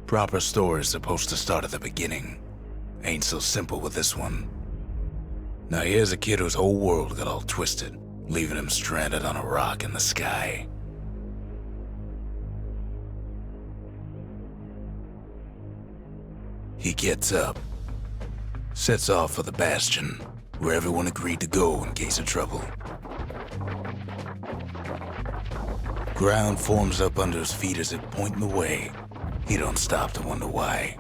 Proper story's supposed to start at the beginning. Ain't so simple with this one. Now here's a kid whose whole world got all twisted, leaving him stranded on a rock in the sky. He gets up, sets off for the Bastion, where everyone agreed to go in case of trouble. Ground forms up under his feet as if pointing the way. He don't stop to wonder why.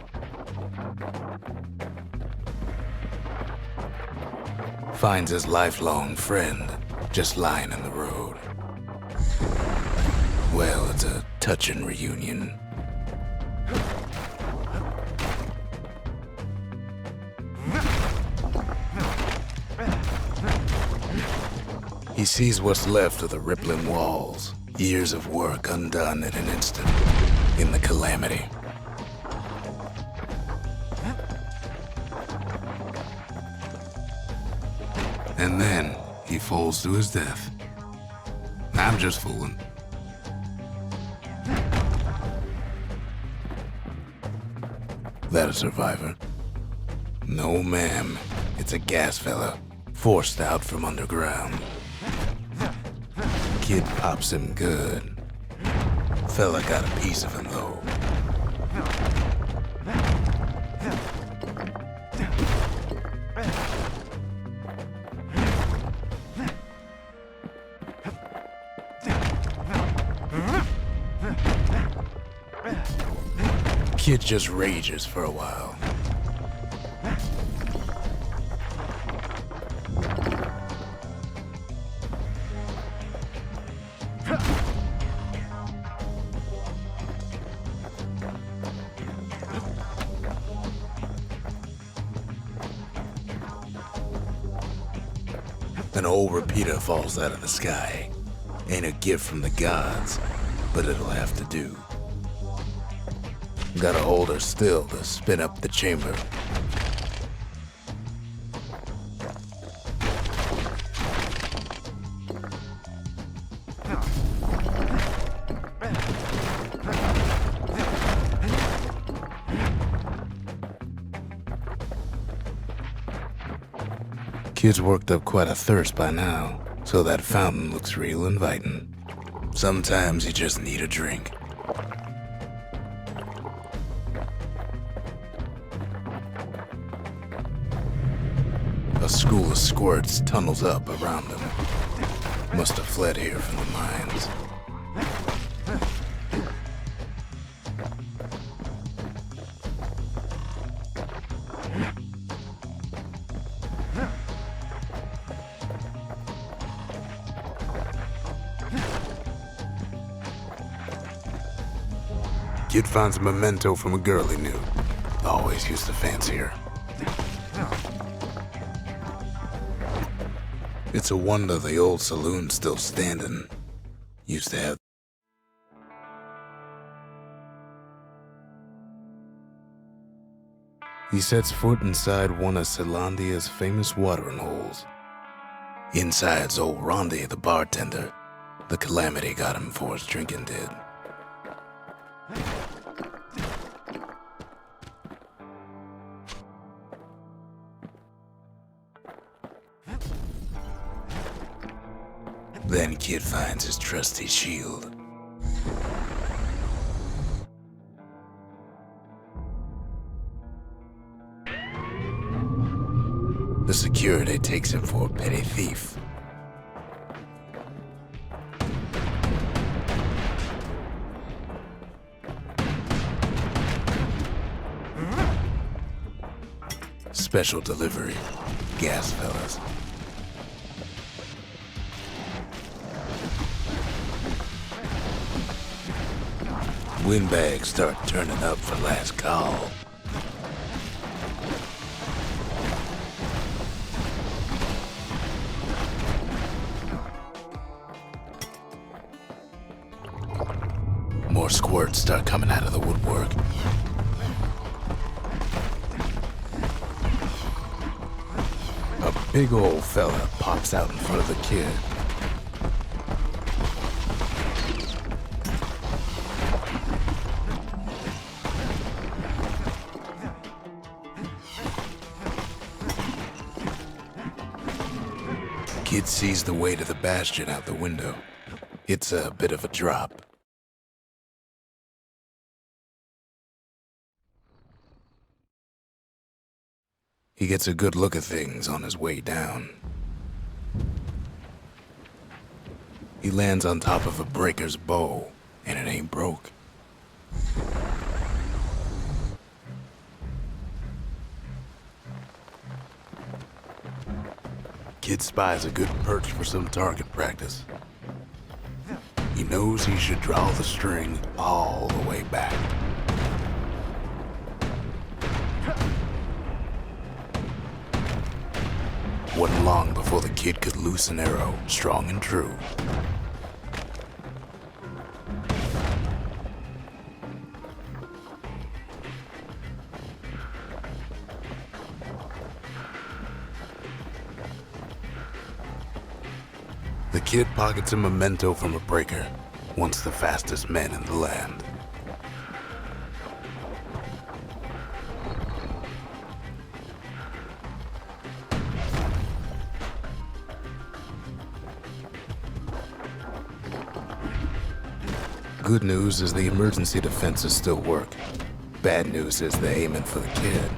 Finds his lifelong friend just lying in the road. Well, it's a touching reunion. He sees what's left of the rippling walls, years of work undone in an instant, in the calamity. And then he falls to his death. I'm just fooling. That a survivor? No, ma'am. It's a gas fella, forced out from underground. Kid pops him good. Fella got a piece of him, though. Kid just rages for a while. An old repeater falls out of the sky. Ain't a gift from the gods, but it'll have to do. Gotta hold her still to spin up the chamber. Kid's worked up quite a thirst by now, so that fountain looks real inviting. Sometimes you just need a drink. A school of squirts tunnels up around him. Must have fled here from the mines. Kid finds a memento from a girl he knew. Always used to fancy her. It's a wonder the old saloon's still standing. Used to have. He sets foot inside one of Celandia's famous watering holes. Inside's old Rondi, the bartender. The calamity got him before his drinking did. Then Kid finds his trusty shield. The security takes him for a petty thief. Special delivery, gas fellas. Windbags start turning up for last call. More squirts start coming out of the woodwork. A big old fella pops out in front of the kid. Kid sees the way to the Bastion out the window. It's a bit of a drop. He gets a good look at things on his way down. He lands on top of a breaker's bow, and it ain't broke. Kid spies a good perch for some target practice. He knows he should draw the string all the way back. Wasn't long before the kid could loose an arrow, strong and true. The kid pockets a memento from a breaker, once the fastest man in the land. Good news is the emergency defenses still work. Bad news is they're aiming for the kid.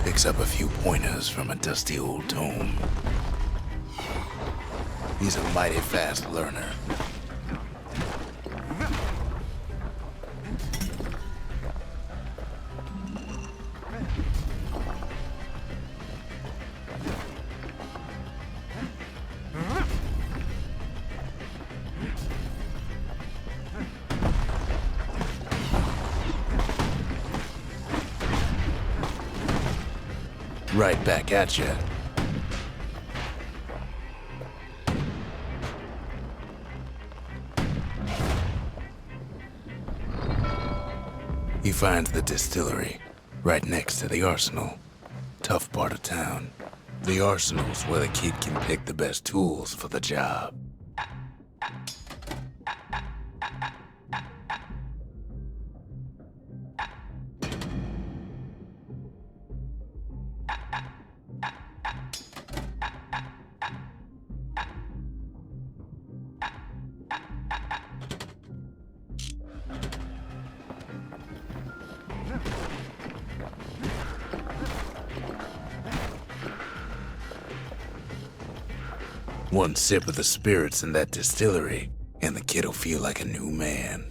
Picks up a few pointers from a dusty old tome. He's a mighty fast learner. Right back at you. He finds the distillery, right next to the arsenal. Tough part of town. The arsenal's where the kid can pick the best tools for the job. One sip of the spirits in that distillery, and the kid'll feel like a new man.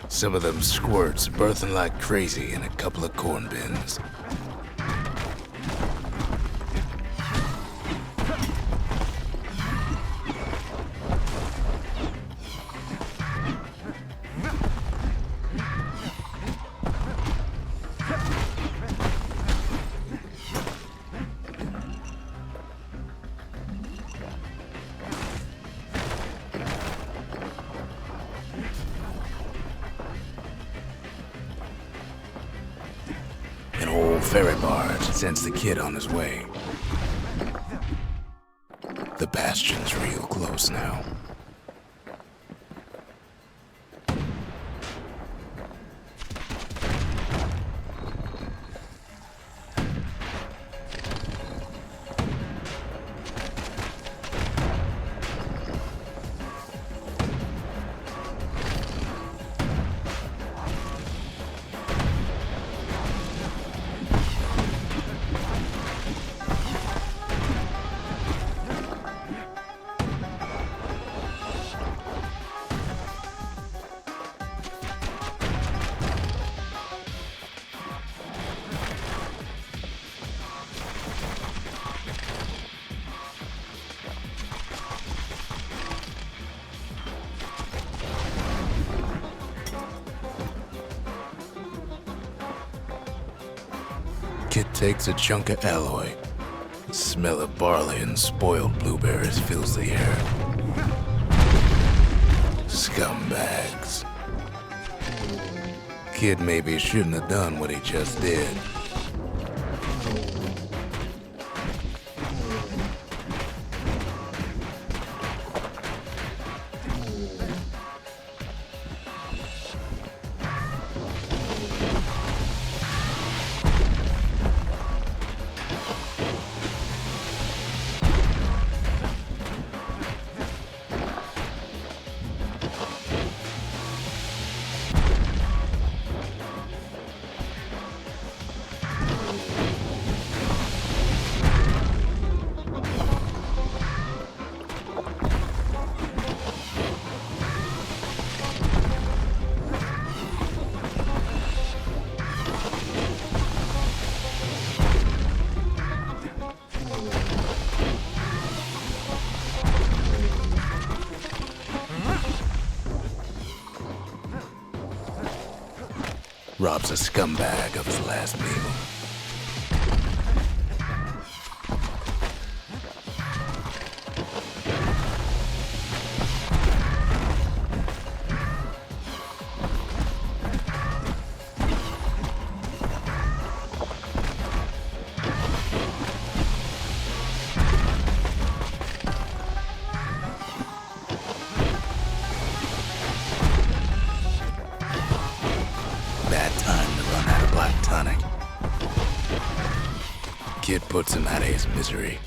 Some of them squirts birthing like crazy in a couple of corn bins. Ferry barge sends the kid on his way. The Bastion's real close now. Kid takes a chunk of alloy. Smell of barley and spoiled blueberries fills the air. Scumbags. Kid maybe shouldn't have done what he just did. Robs a scumbag of his last meal. Bad time to run out of black tonic. Kid puts him out of his misery.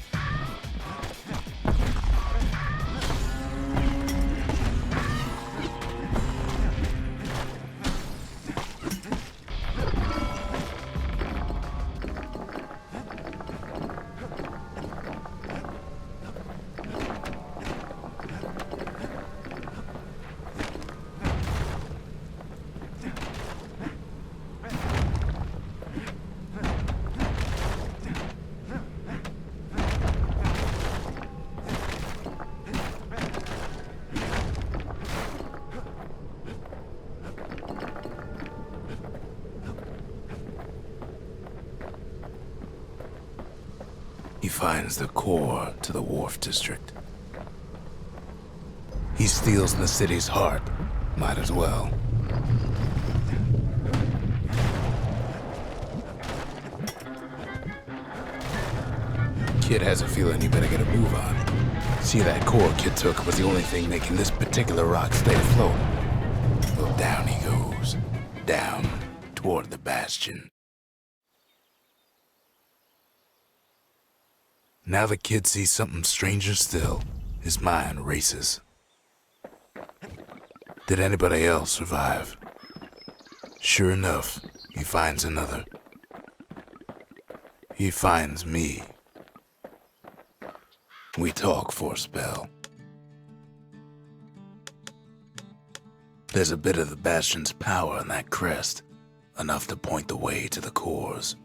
He finds the core to the Wharf District. He steals the city's heart. Might as well. Kid has a feeling he better get a move on. See, that core Kid took was the only thing making this particular rock stay afloat. Well, down he goes. Down toward the Bastion. Now the kid sees something stranger still. His mind races. Did anybody else survive? Sure enough, he finds another. He finds me. We talk for a spell. There's a bit of the Bastion's power in that crest, enough to point the way to the cores.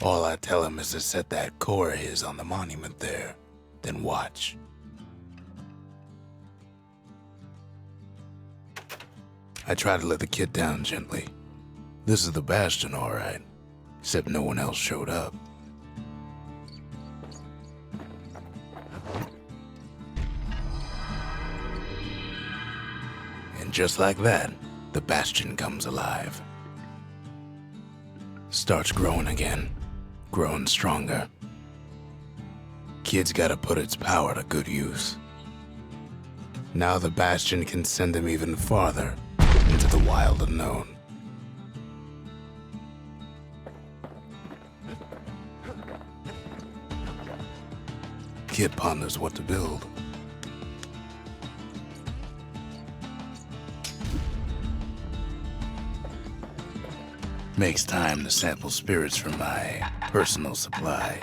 All I tell him is to set that core of his on the monument there, then watch. I try to let the kid down gently. This is the Bastion, all right, except no one else showed up. And just like that, the Bastion comes alive. Starts growing again. Growing stronger. Kid's gotta put its power to good use. Now the Bastion can send him even farther into the wild unknown. Kid ponders what to build. Makes time to sample spirits from my personal supply.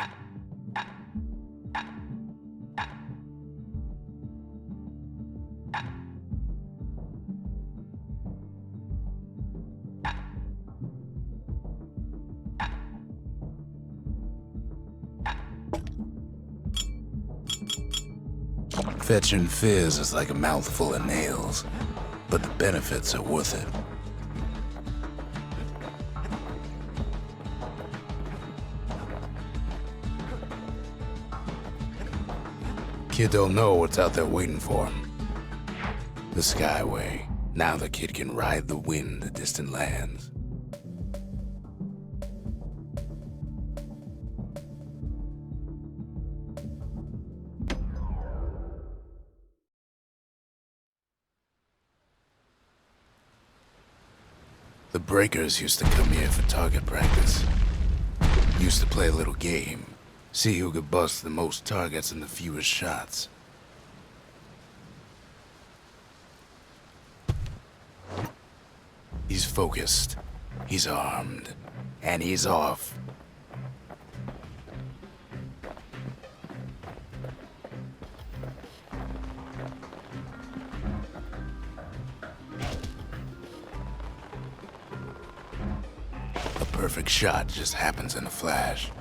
Fetching fizz is like a mouthful of nails, but the benefits are worth it. Kid don't know what's out there waiting for him. The Skyway. Now the kid can ride the wind to distant lands. The breakers used to come here for target practice. Used to play a little game. See who could bust the most targets and the fewest shots. He's focused, he's armed, and he's off. A perfect shot just happens in a flash.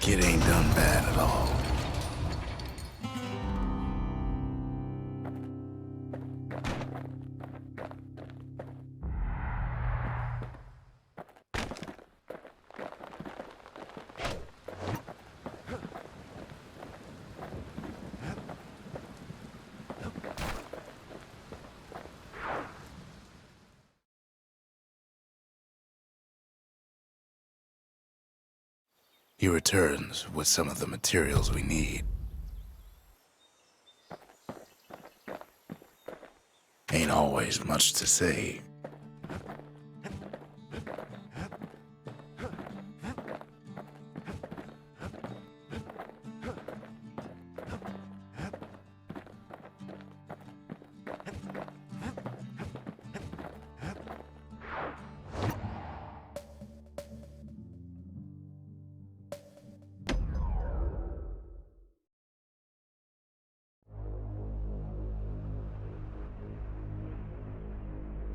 Kid ain't done bad at all. He returns with some of the materials we need. Ain't always much to say.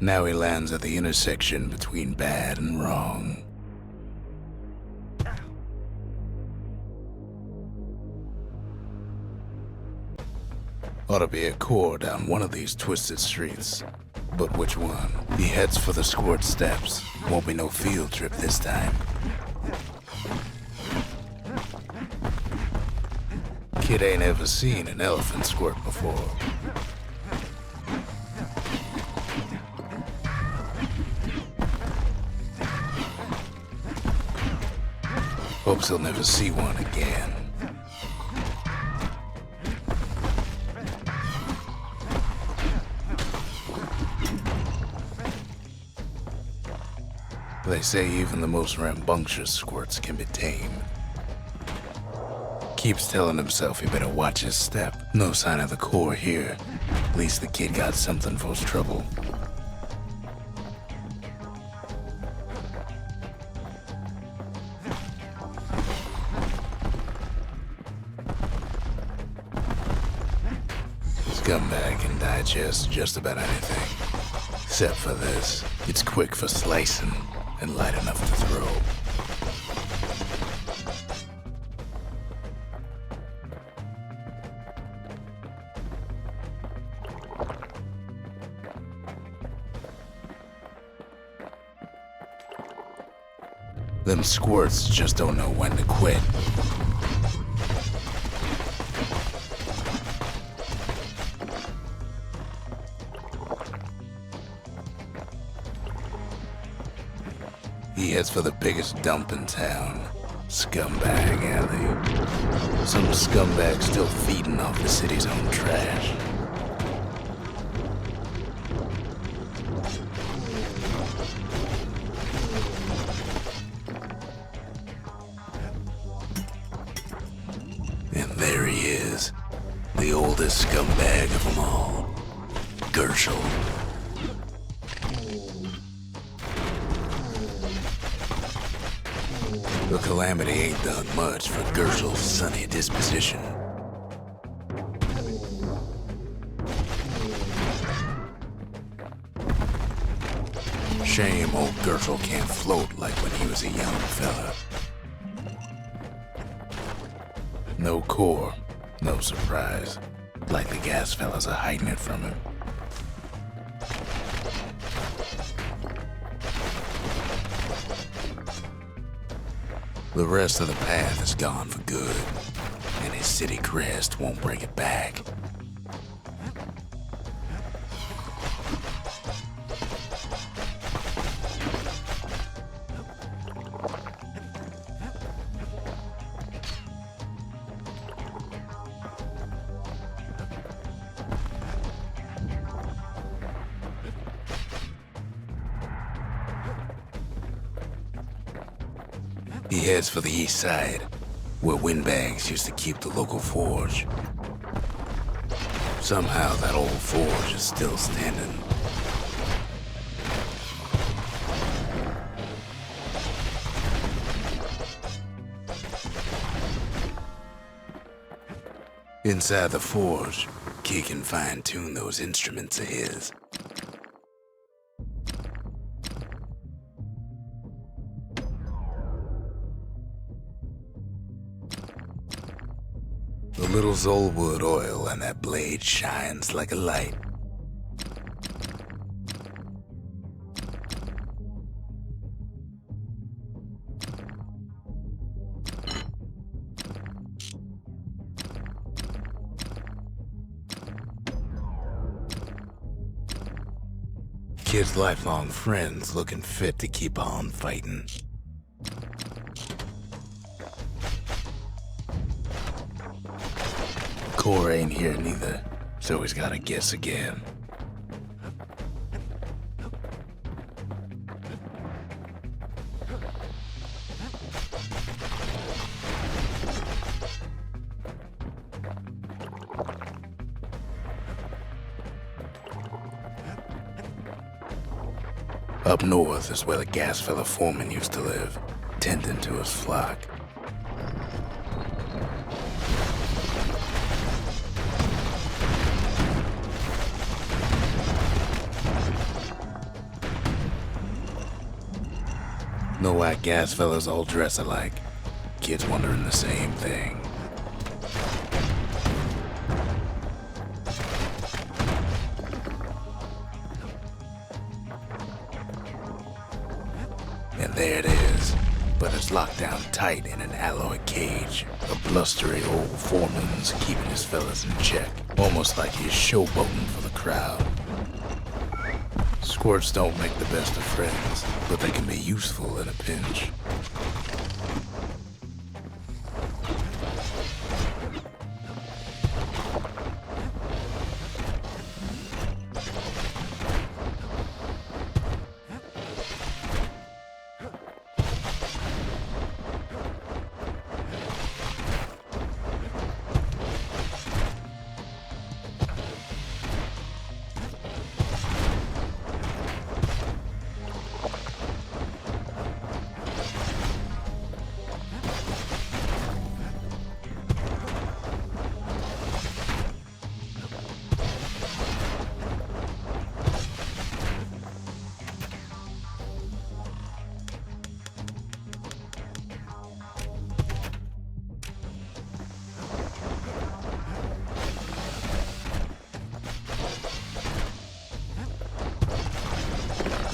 Now he lands at the intersection between bad and wrong. Ought to be a core down one of these twisted streets. But which one? He heads for the squirt steps. Won't be no field trip this time. Kid ain't ever seen an elephant squirt before. Hopes he'll never see one again. They say even the most rambunctious squirts can be tamed. Keeps telling himself he better watch his step. No sign of the core here. At least the kid got something for his trouble. Scumbag can digest just about anything. Except for this. It's quick for slicing and light enough to throw. Them squirts just don't know when to quit. He heads for the biggest dump in town. Scumbag Alley. Some scumbag still feeding off the city's own trash. And there he is. The old oldest scumbag of them all, Gershel. The calamity ain't done much for Gershel's sunny disposition. Shame old Gershel can't float like when he was a young fella. No core, no surprise. Like the gas fellas are hiding it from him. The rest of the path is gone for good, and his city crest won't bring it back. He heads for the east side, where windbags used to keep the local forge. Somehow that old forge is still standing. Inside the forge, Key can fine-tune those instruments of his. The little Zolwood oil on that blade shines like a light. Kid's lifelong friends looking fit to keep on fighting. Core ain't here neither, so he's gotta guess again. Up north is where the gas fella foreman used to live, tending to his flock. Know why gas fellas all dress alike? Kids wondering the same thing. And there it is, but it's locked down tight in an alloy cage. A blustery old foreman's keeping his fellas in check, almost like he's showboating for the crowd. Squirts don't make the best of friends, but they can be useful in a pinch.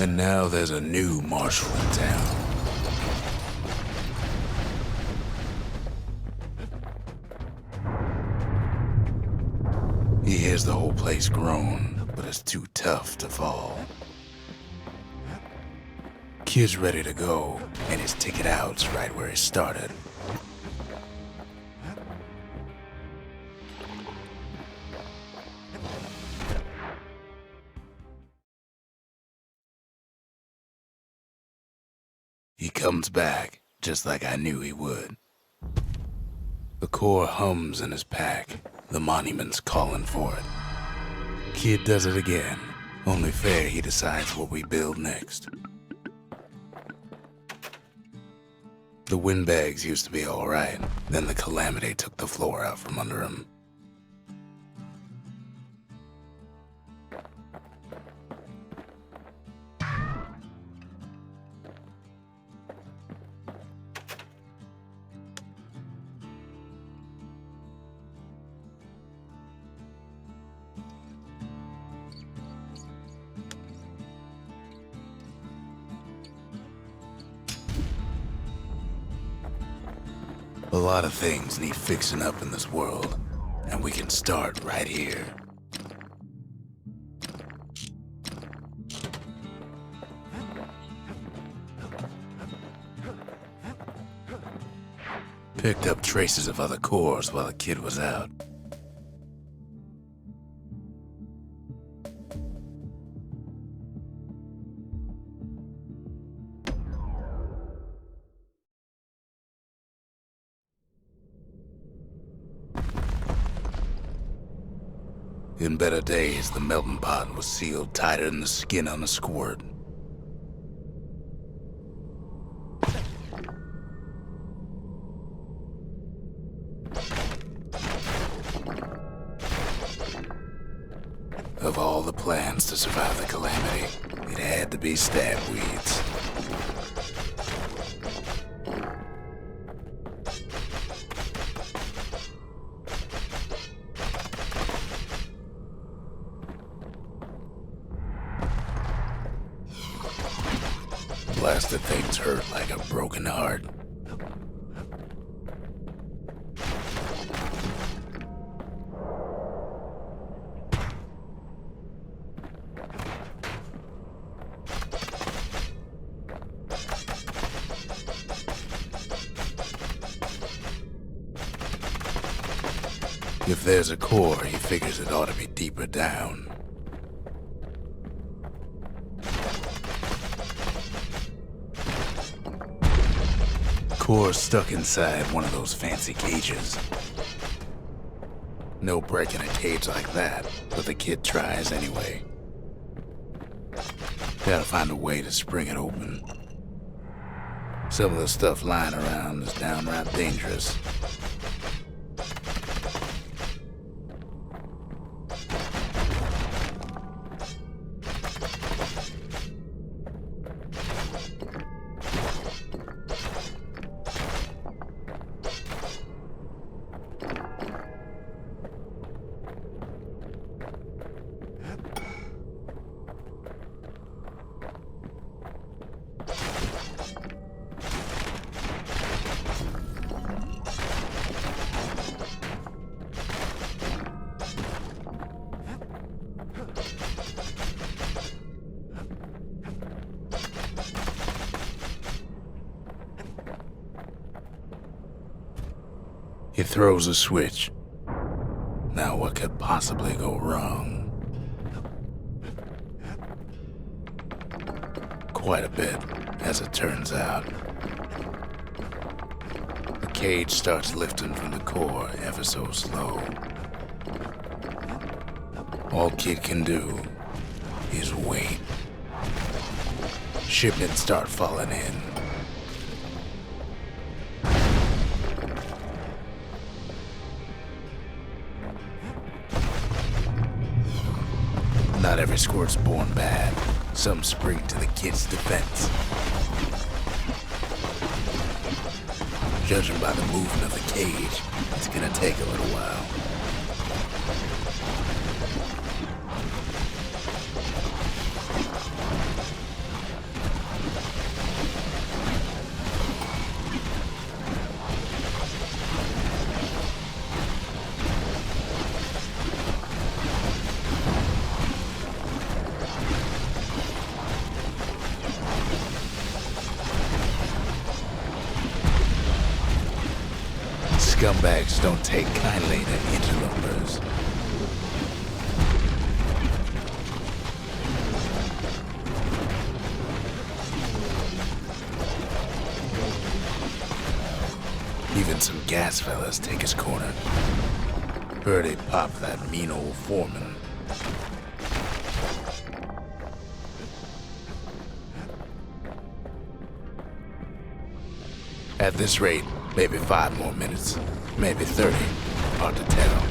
And now there's a new marshal in town. He hears the whole place groan, but it's too tough to fall. Kid's ready to go, and his ticket out's right where he started. He comes back, just like I knew he would. The core hums in his pack, The monument's calling for it. Kid does it again. Only fair he decides what we build next. The windbags used to be alright, then the calamity took the floor out from under him. A lot of things need fixing up in this world, and we can start right here. Picked up traces of other cores while the kid was out. In better days, the melting pot was sealed tighter than the skin on a squirt. Of all the plans to survive the calamity, it had to be stab weeds. Blasted things hurt like a broken heart. If there's a core, he figures it ought to be deeper down. Core stuck inside one of those fancy cages. No breaking a cage like that, but the kid tries anyway. Gotta find a way to spring it open. Some of the stuff lying around is downright dangerous. He throws a switch. Now what could possibly go wrong? Quite a bit, as it turns out. The cage starts lifting from the core ever so slow. All Kid can do is wait. Shipments start falling in. Not every squirt's born bad. Some spring to the kid's defense. Judging by the movement of the cage, it's gonna take a little while. Scumbags don't take kindly to interlopers. Even some gas fellas take his corner. Heard he popped that mean old foreman. At this rate, maybe 5 more minutes, maybe 30. Hard to tell.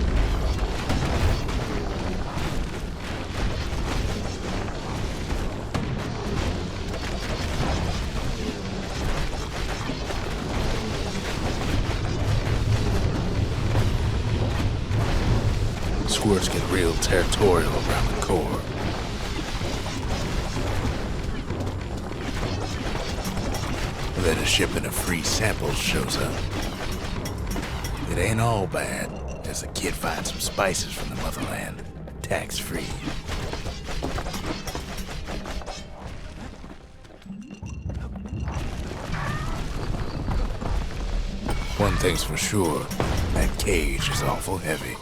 Squirts get real territorial around the core. Then a shipment of free samples shows up. It ain't all bad, as the kid finds some spices from the motherland, tax-free. One thing's for sure, that cage is awful heavy.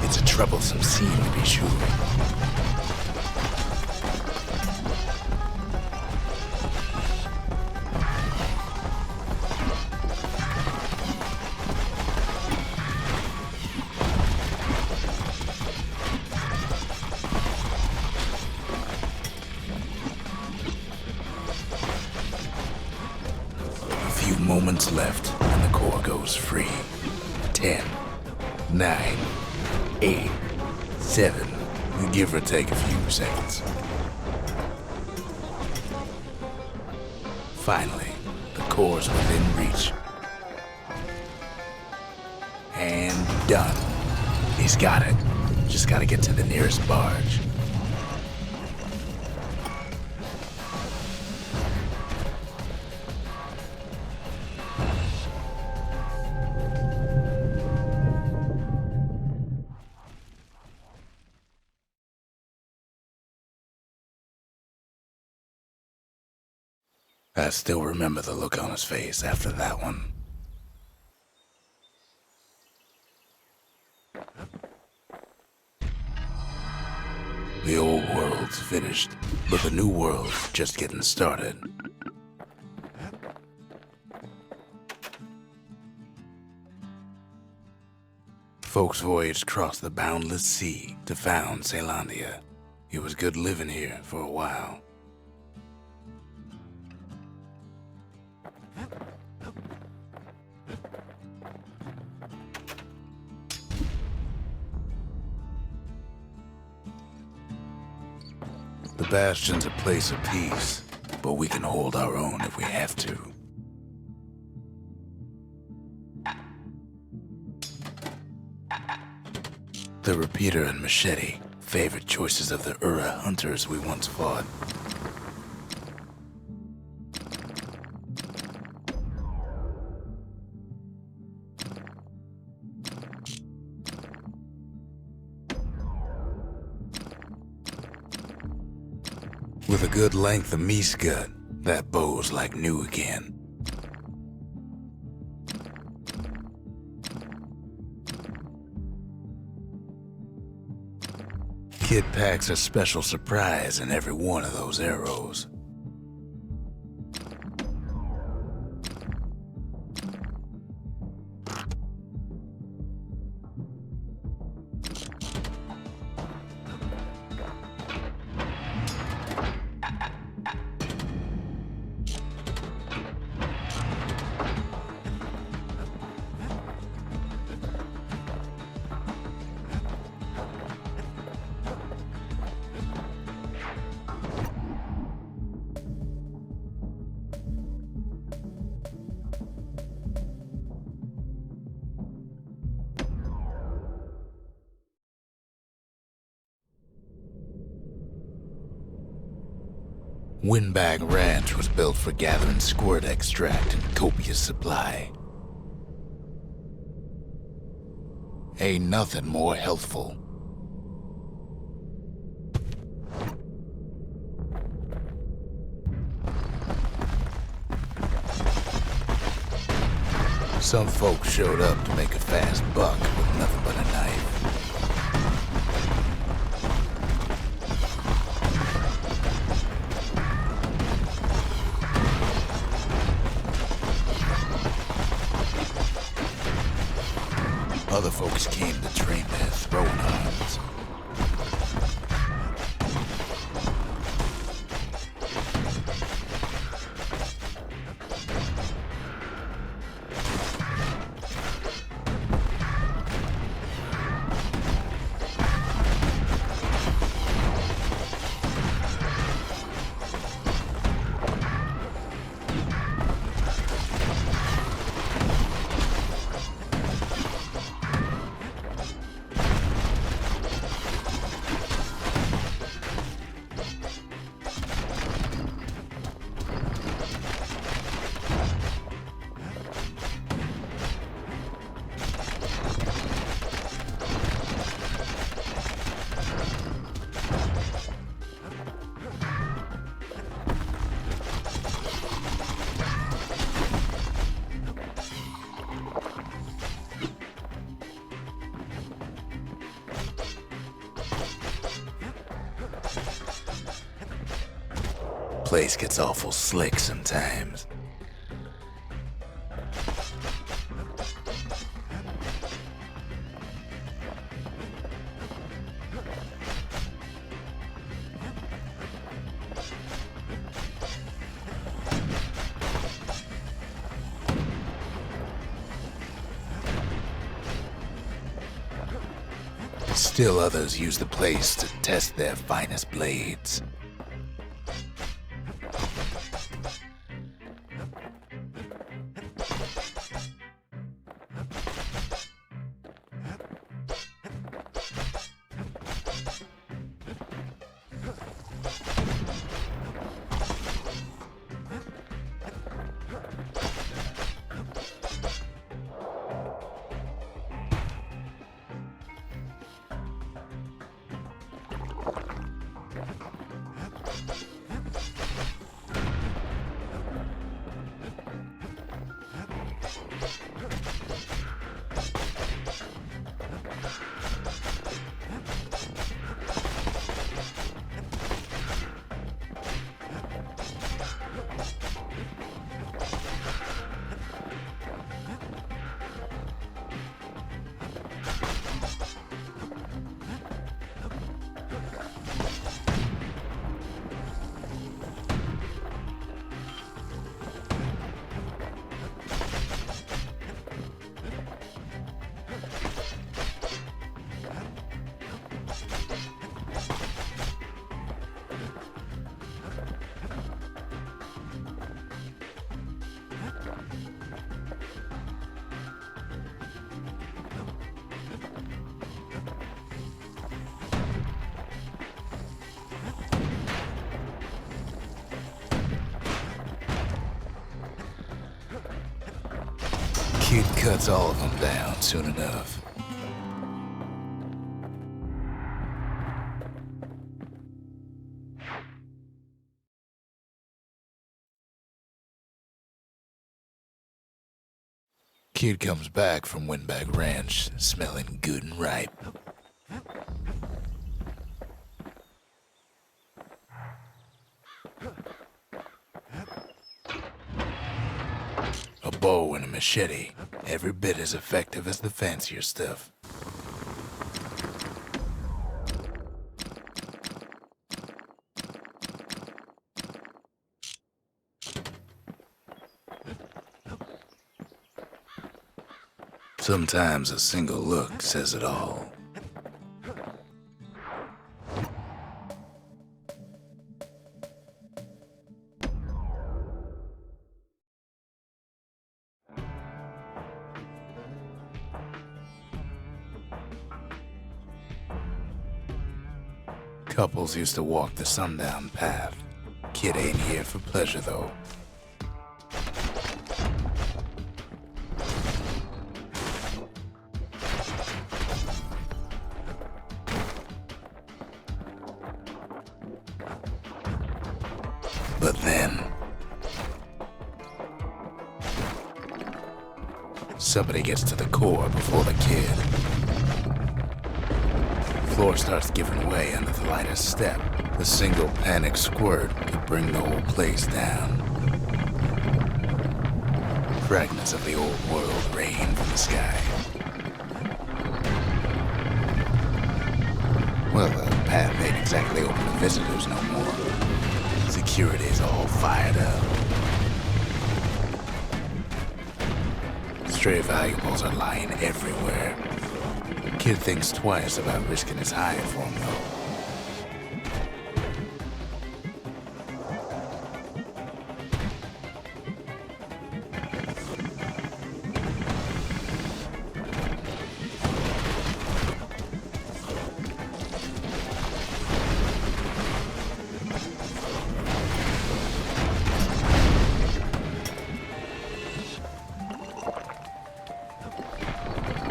It's a troublesome scene to be sure. A few moments left and the core goes free. 10, 9, 8, 7, give or take a few seconds. Finally, the core's within reach. And done. He's got it. Just gotta get to the nearest barge. I still remember the look on his face after that one. The old world's finished, but the new world's just getting started. Folks voyaged across the boundless sea to found Caelondia. It was good living here for a while. The Bastion's a place of peace, but we can hold our own if we have to. The repeater and machete, favorite choices of the Ura hunters we once fought. With a good length of meat gut, that bow's like new again. Kid packs a special surprise in every one of those arrows. Windbag Ranch was built for gathering squirt extract in copious supply. Ain't nothing more healthful. Some folks showed up to make a fast buck with nothing but a knife. Other folks came to train their throwing arms. Place gets awful slick sometimes. Still others use the place to test their finest blades. Kid cuts all of them down soon enough. Kid comes back from Windbag Ranch, smelling good and ripe. A bow and a machete, every bit as effective as the fancier stuff. Sometimes a single look says it all. Couples used to walk the sundown path. Kid ain't here for pleasure, though. But then, Somebody gets to the core before the kid. Floor starts giving way under the lightest step. The single panic squirt could bring the whole place down. Fragments of the old world rain from the sky. Well, the path ain't exactly open to visitors no more. Security's all fired up. Stray valuables are lying everywhere. Kid thinks twice about risking his hide for him, though.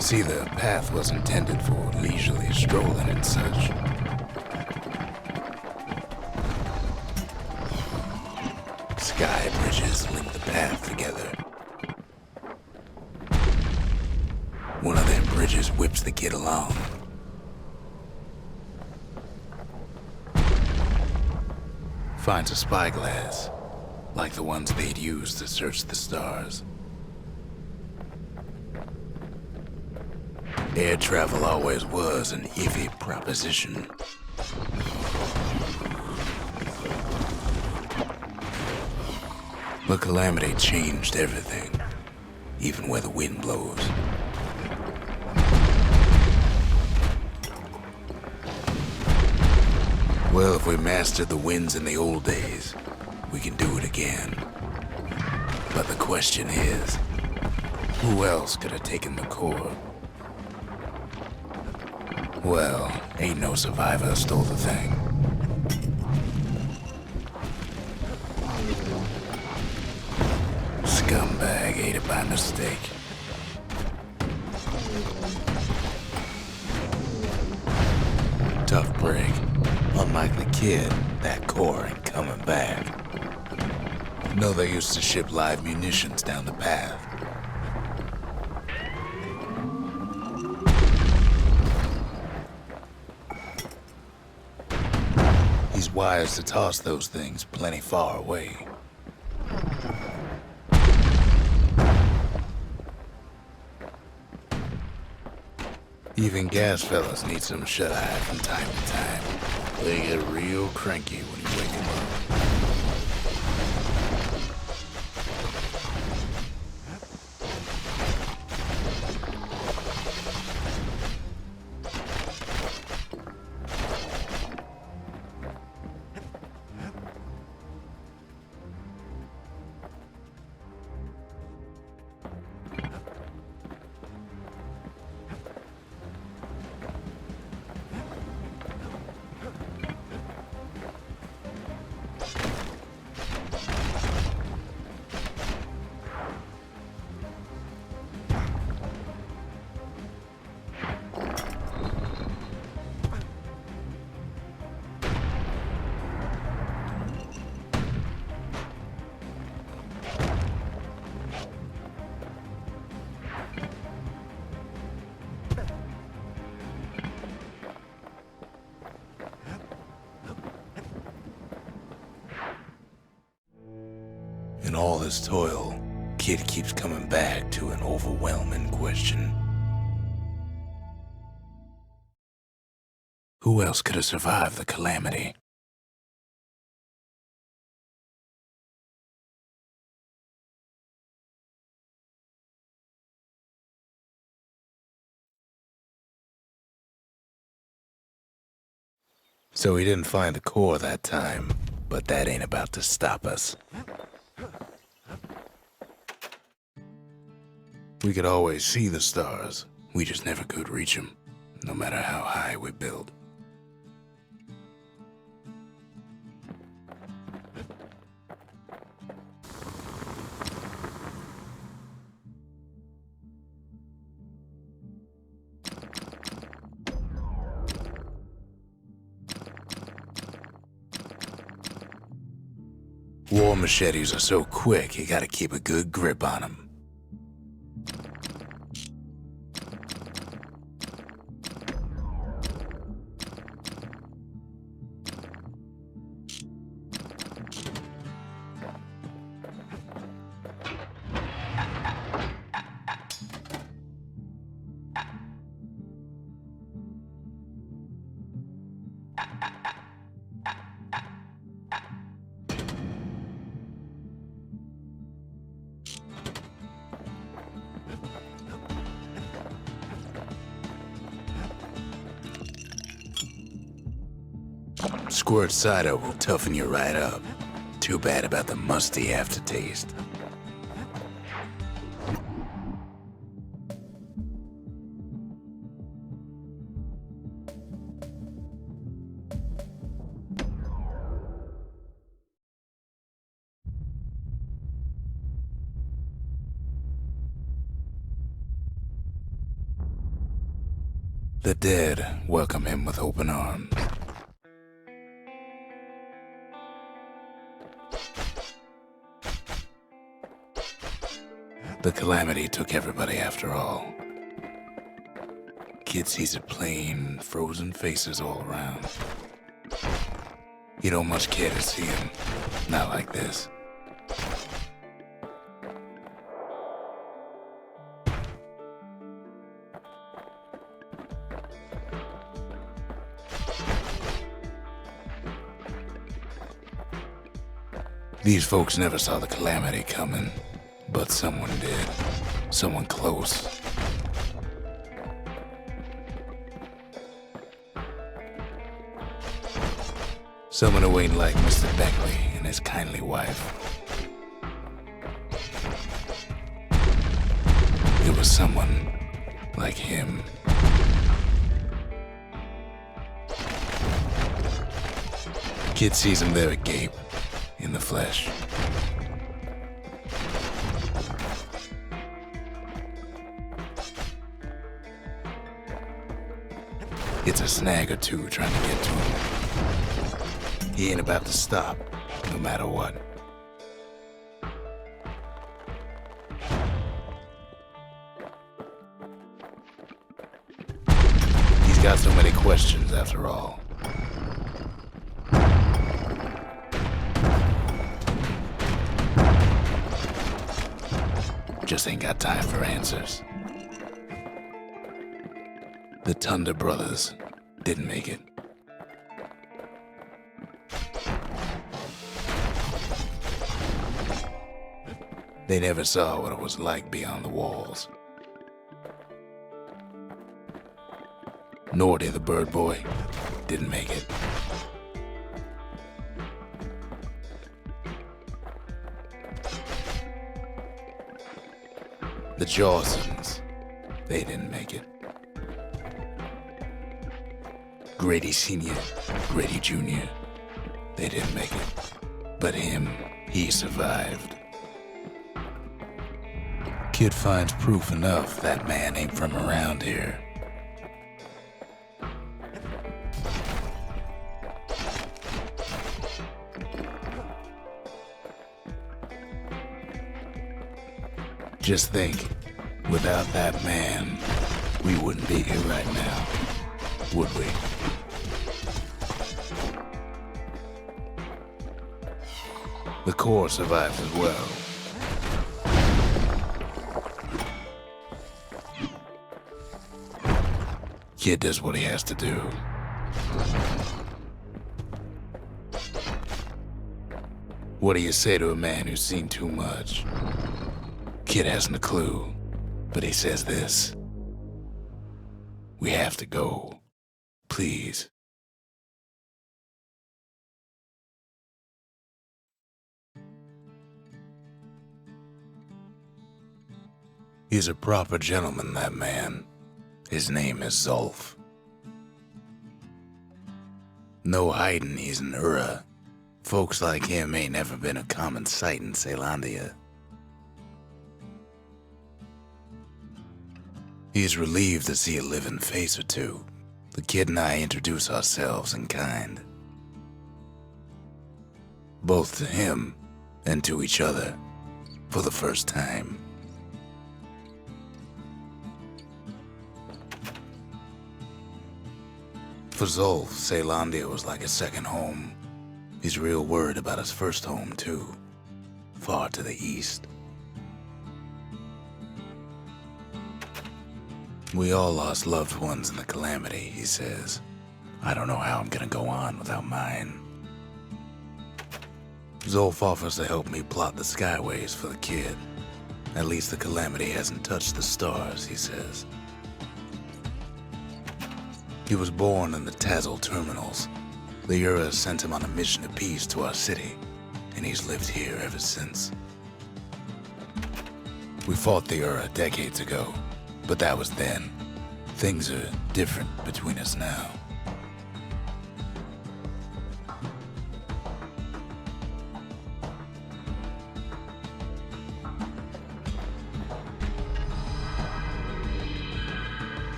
See, the path was intended for leisurely strolling and such. Sky bridges link the path together. One of them bridges whips the kid along. Finds a spyglass, like the ones they'd use to search the stars. Air travel always was an iffy proposition. The calamity changed everything, even where the wind blows. Well, if we mastered the winds in the old days, we can do it again. But the question is, who else could have taken the core? Well, ain't no survivor stole the thing. Scumbag ate it by mistake. Tough break. Unlike the kid, that core ain't coming back. No, they used to ship live munitions down the path. He's wise to toss those things plenty far away. Even gas fellas need some shut-eye from time to time. They get real cranky when you wake them up. In all this toil, Kid keeps coming back to an overwhelming question. Who else could have survived the calamity? So we didn't find the core that time, but that ain't about to stop us. We could always see the stars, we just never could reach them, no matter how high we built. War machetes are so quick, you gotta keep a good grip on them. Squirt cider will toughen you right up. Too bad about the musty aftertaste. The dead welcome him with open arms. The calamity took everybody after all. Kid sees it plain, frozen faces all around. You don't much care to see him, not like this. These folks never saw the calamity coming, but someone did. Someone close. Someone who ain't like Mr. Beckley and his kindly wife. It was someone like him. Kid sees him there agape, in the flesh. It's a snag or two trying to get to him. He ain't about to stop, no matter what. He's got so many questions after all. Just ain't got time for answers. The Thunder brothers didn't make it. They never saw what it was like beyond the walls. Nor did the bird boy didn't make it. The Jawsons, they didn't make it. Grady Sr., Grady Jr., they didn't make it. But him, he survived. Kid finds proof enough that man ain't from around here. Just think, without that man, we wouldn't be here right now, would we? The Corps survived as well. Kid does what he has to do. What do you say to a man who's seen too much? Kid hasn't a clue, but he says this. We have to go. Please. He's a proper gentleman, that man. His name is Zulf. No hiding he's an Ura. Folks like him ain't never been a common sight in Caelondia. He's relieved to see a living face or two. The kid and I introduce ourselves in kind. Both to him and to each other for the first time. For Zulf, Caelondia was like a second home. He's real worried about his first home, too. Far to the east. We all lost loved ones in the calamity, he says. I don't know how I'm gonna go on without mine. Zulf offers to help me plot the skyways for the kid. At least the calamity hasn't touched the stars, he says. He was born in the Tazzle terminals. The Ura sent him on a mission of peace to our city, and he's lived here ever since. We fought the Ura decades ago, but that was then. Things are different between us now.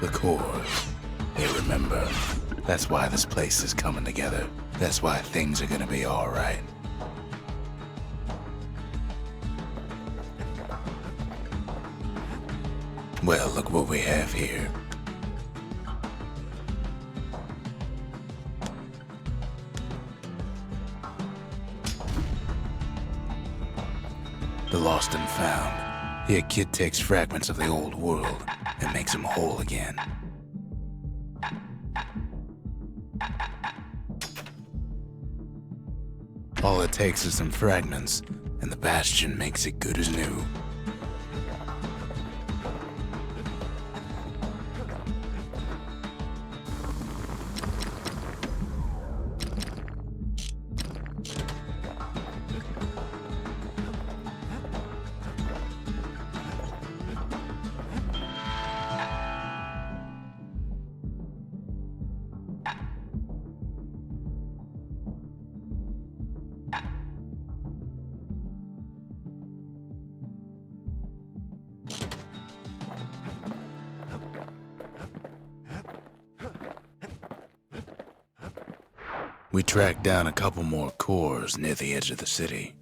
The cores, they remember. That's why this place is coming together. That's why things are gonna be all right. Well, look what we have here. The lost and found. Here, Kid takes fragments of the old world and makes them whole again. All it takes is some fragments, and the Bastion makes it good as new. We tracked down a couple more cores near the edge of the city.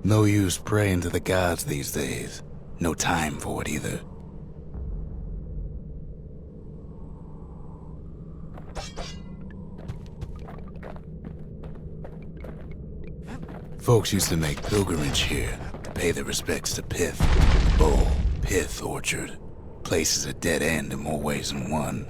No use praying to the gods these days. No time for it either. Folks used to make pilgrimage here to pay their respects to Pith, Bull, Pith Orchard. Place is a dead end in more ways than one.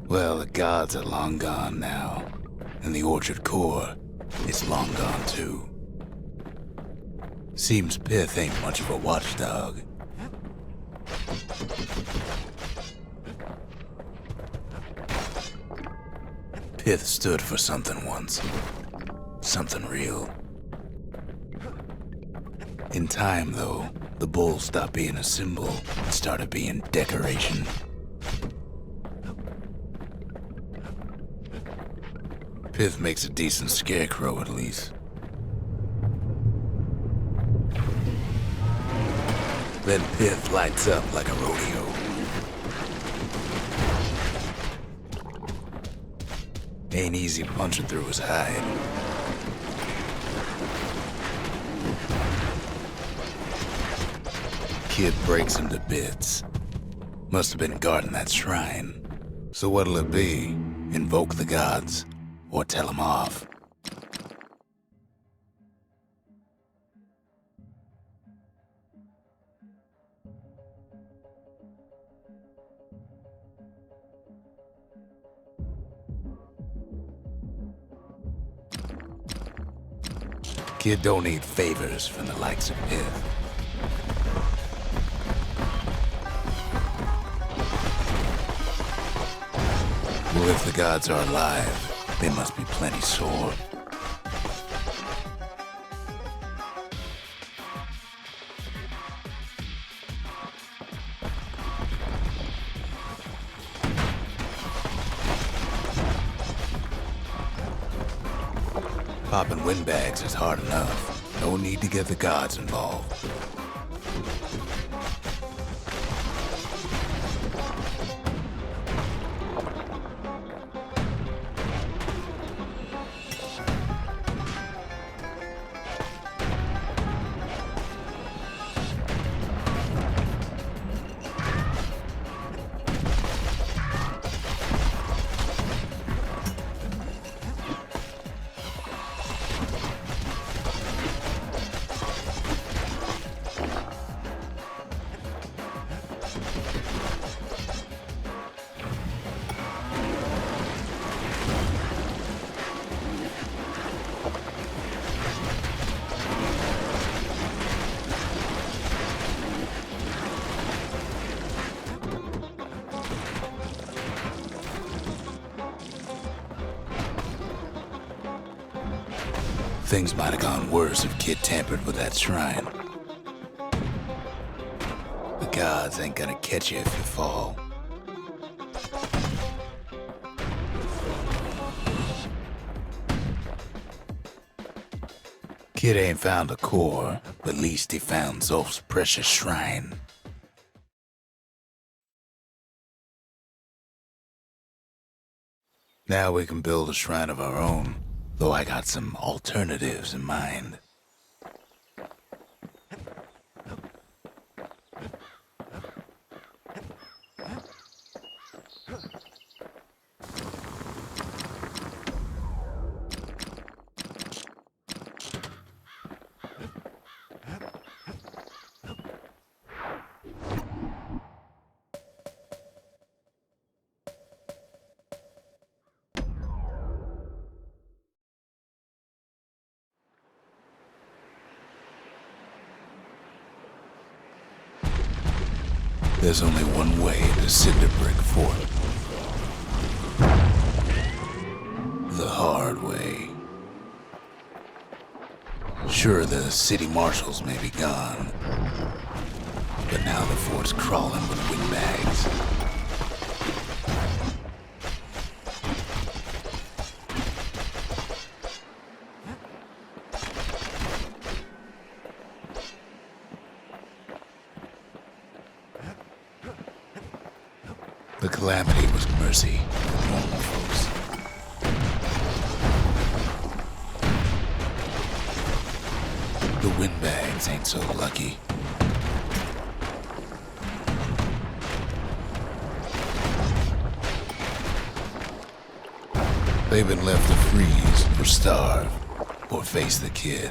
Well, the gods are long gone now, and the Orchard core is long gone too. Seems Pith ain't much of a watchdog. Pith stood for something once. Something real. In time, though, the bull stopped being a symbol and started being decoration. Pith makes a decent scarecrow, at least. Then Pith lights up like a rodeo. Ain't easy punching through his hide. Kid breaks him to bits. Must have been guarding that shrine. So what'll it be? Invoke the gods, or tell them off? Kid don't need favors from the likes of Pith. Well, if the gods are alive, they must be plenty sore. Popping windbags is hard enough. No need to get the gods involved. Things might have gone worse if Kid tampered with that shrine. The gods ain't gonna catch you if you fall. Kid ain't found a core, but at least he found Zolf's precious shrine. Now we can build a shrine of our own, though I got some alternatives in mind. There's only one way to Cinderbrick Fort. The hard way. Sure, the city marshals may be gone, but now the fort's crawling with windbags. The calamity was mercy for normal folks. The windbags ain't so lucky. They've been left to freeze or starve or face the kid.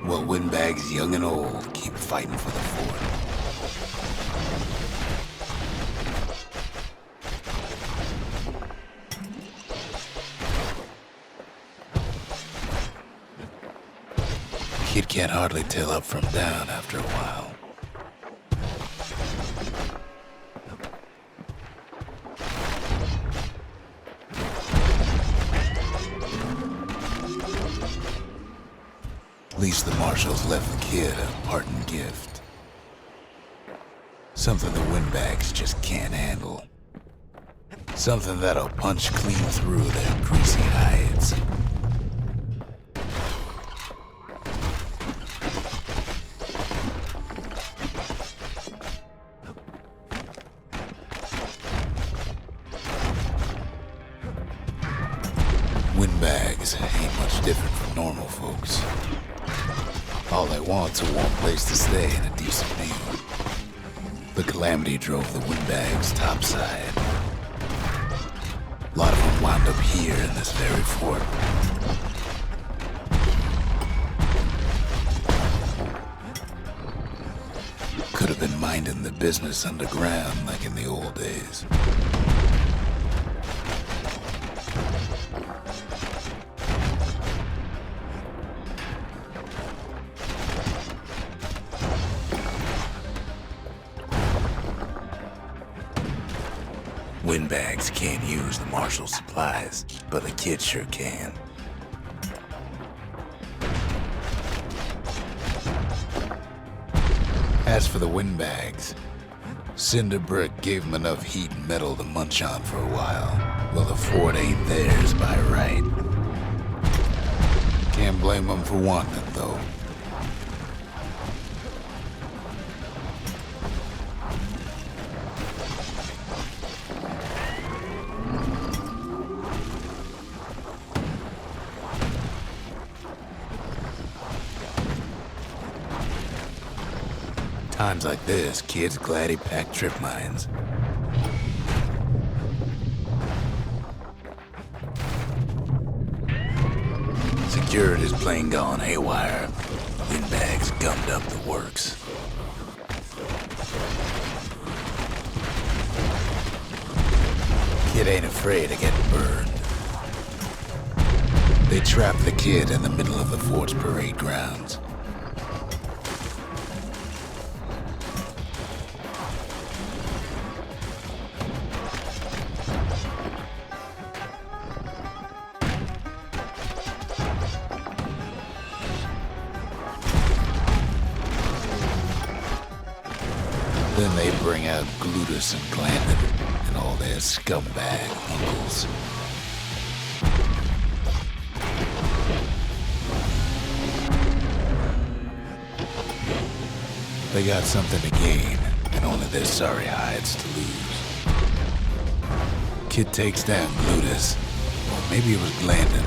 While windbags young and old keep fighting for the fort. Kid can't hardly tell up from down after a while. At least the marshals left the kid a parting gift. Something the windbags just can't handle. Something that'll punch clean through their greasy hides. Windbags ain't much different from normal folks. All they want's a warm place to stay and a decent meal. The calamity drove the windbags topside. A lot of them wound up here in this very fort. Could have been minding the business underground like in the old days. Windbags can't use the marshal supplies, but the kid sure can. As for the windbags, Cinderbrick gave them enough heat and metal to munch on for a while. Well, the fort ain't theirs by right. Can't blame them for wanting it, though. Times like this, kid's glad he packed trip mines. Security's plane gone haywire. Windbags gummed up the works. Kid ain't afraid of getting burned. They trapped the kid in the middle of the fort's parade grounds. Then they bring out Glutus and Glandon and all their scumbag uncles. They got something to gain, and only their sorry hides to lose. Kid takes down Glutus, or maybe it was Glandon.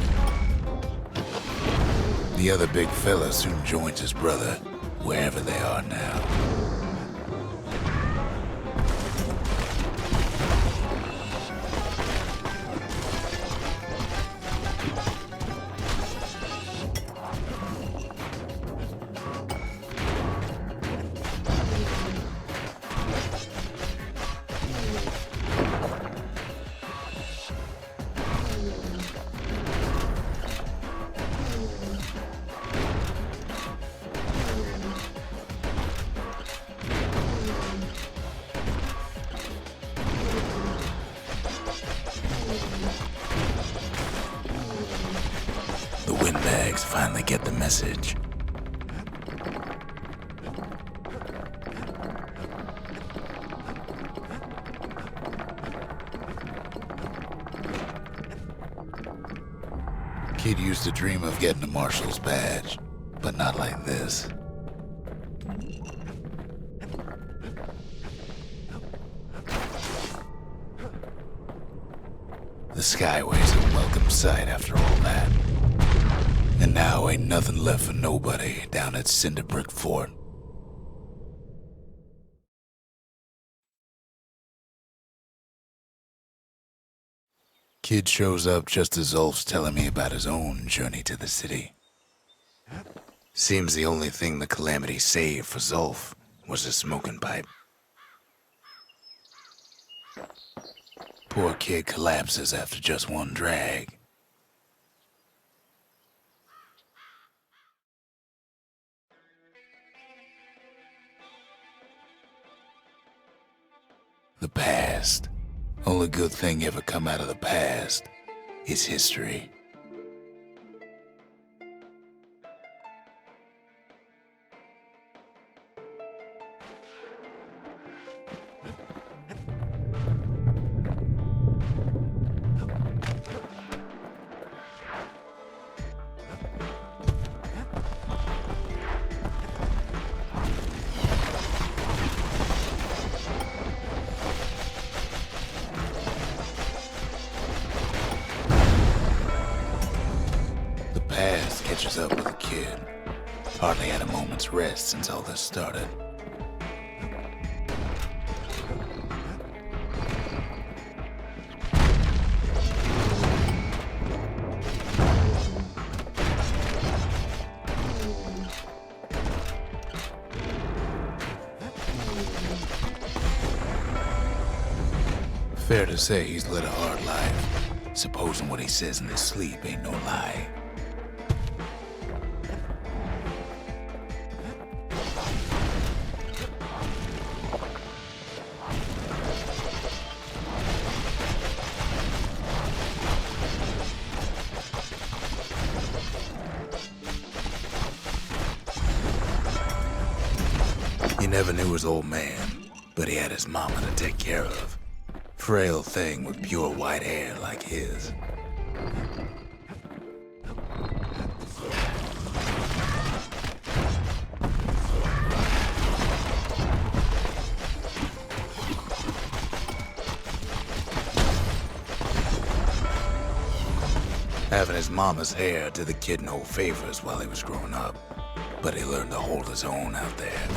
The other big fella soon joins his brother, wherever they are now. The windbags finally get the message. Kid used to dream of getting a marshal's badge, but not like this. The Skyway's a welcome sight after all that. And now ain't nothing left for nobody down at Cinderbrick Fort. Kid shows up just as Ulf's telling me about his own journey to the city. Seems the only thing the Calamity saved for Zulf was a smoking pipe. Poor kid collapses after just one drag. The past. Only good thing ever come out of the past is history. Past catches up with the kid. Hardly had a moment's rest since all this started. Fair to say he's led a hard life, supposing what he says in his sleep ain't no lie. He never knew his old man, but he had his mama to take care of. Frail thing with pure white hair like his. Having his mama's hair did the kid no favors while he was growing up, but he learned to hold his own out there.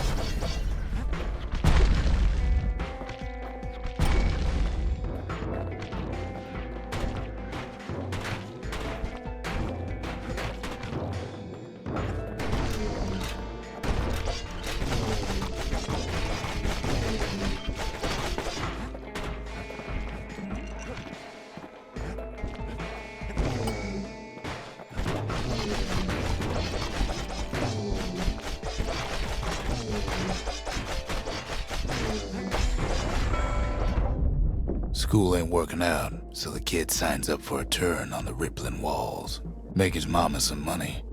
School ain't working out, so the kid signs up for a turn on the rippling walls. Make his mama some money.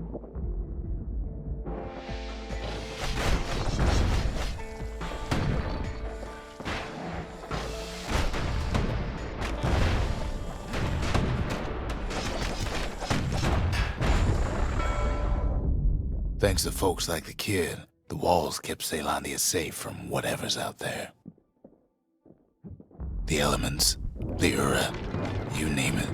Thanks to folks like the kid, the walls kept Ceylondia safe from whatever's out there. The elements, the Ura, you name it.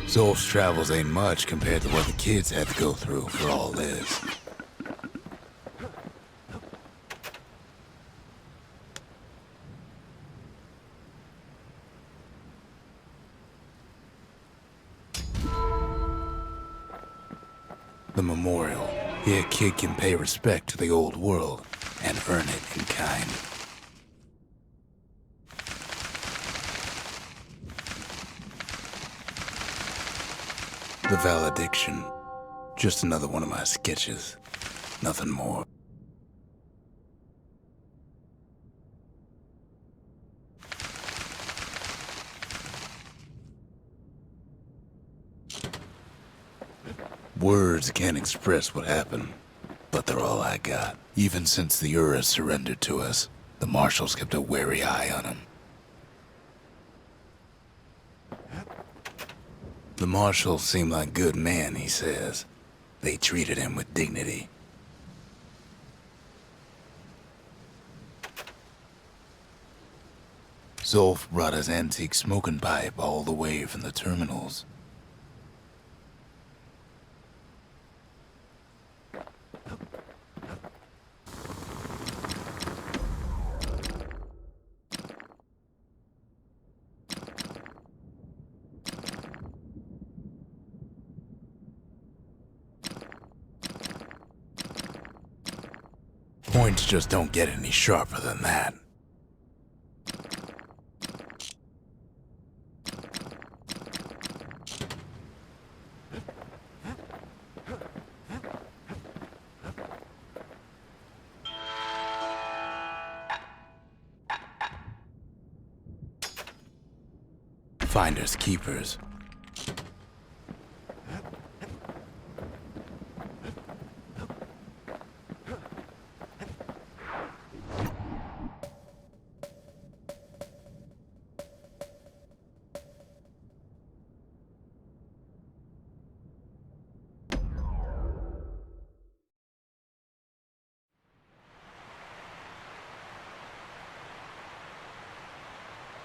Zolf's travels ain't much compared to what the kids had to go through for all this. The memorial. Here a kid can pay respect to the old world and earn it in kind. The valediction. Just another one of my sketches. Nothing more. Words can't express what happened, but they're all I got. Even since the Ura surrendered to us, the marshals kept a wary eye on him. The marshals seem like good men, he says. They treated him with dignity. Zolf brought his antique smoking pipe all the way from the terminals. Points just don't get any sharper than that. Finders keepers.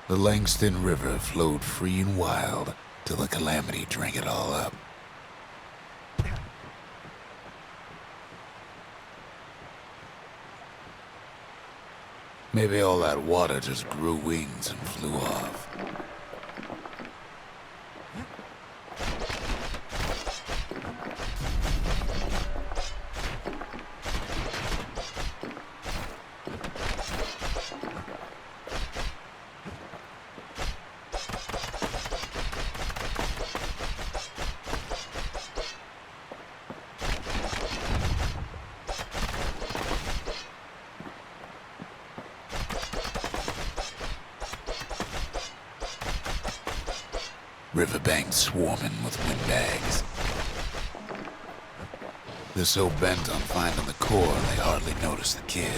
The Langston River flowed free and wild till the calamity drank it all up. Maybe all that water just grew wings and flew off. Riverbanks swarming with windbags. They're so bent on finding the core, they hardly notice the kid.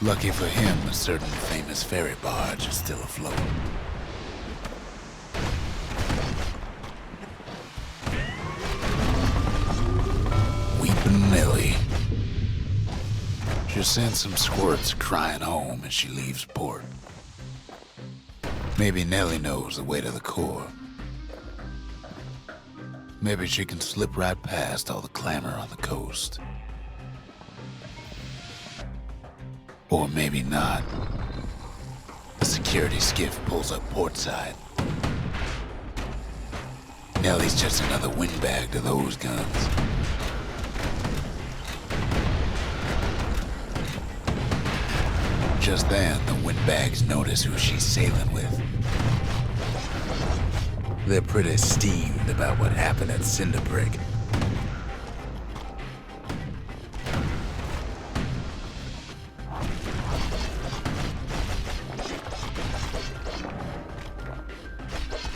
Lucky for him, a certain famous ferry barge is still afloat. Weepin' Nellie. She sends some squirts crying home as she leaves port. Maybe Nellie knows the way to the core. Maybe she can slip right past all the clamor on the coast. Or maybe not. The security skiff pulls up portside. Nellie's just another windbag to those guns. Just then, the windbags notice who she's sailing with. They're pretty steamed about what happened at Cinderbrick.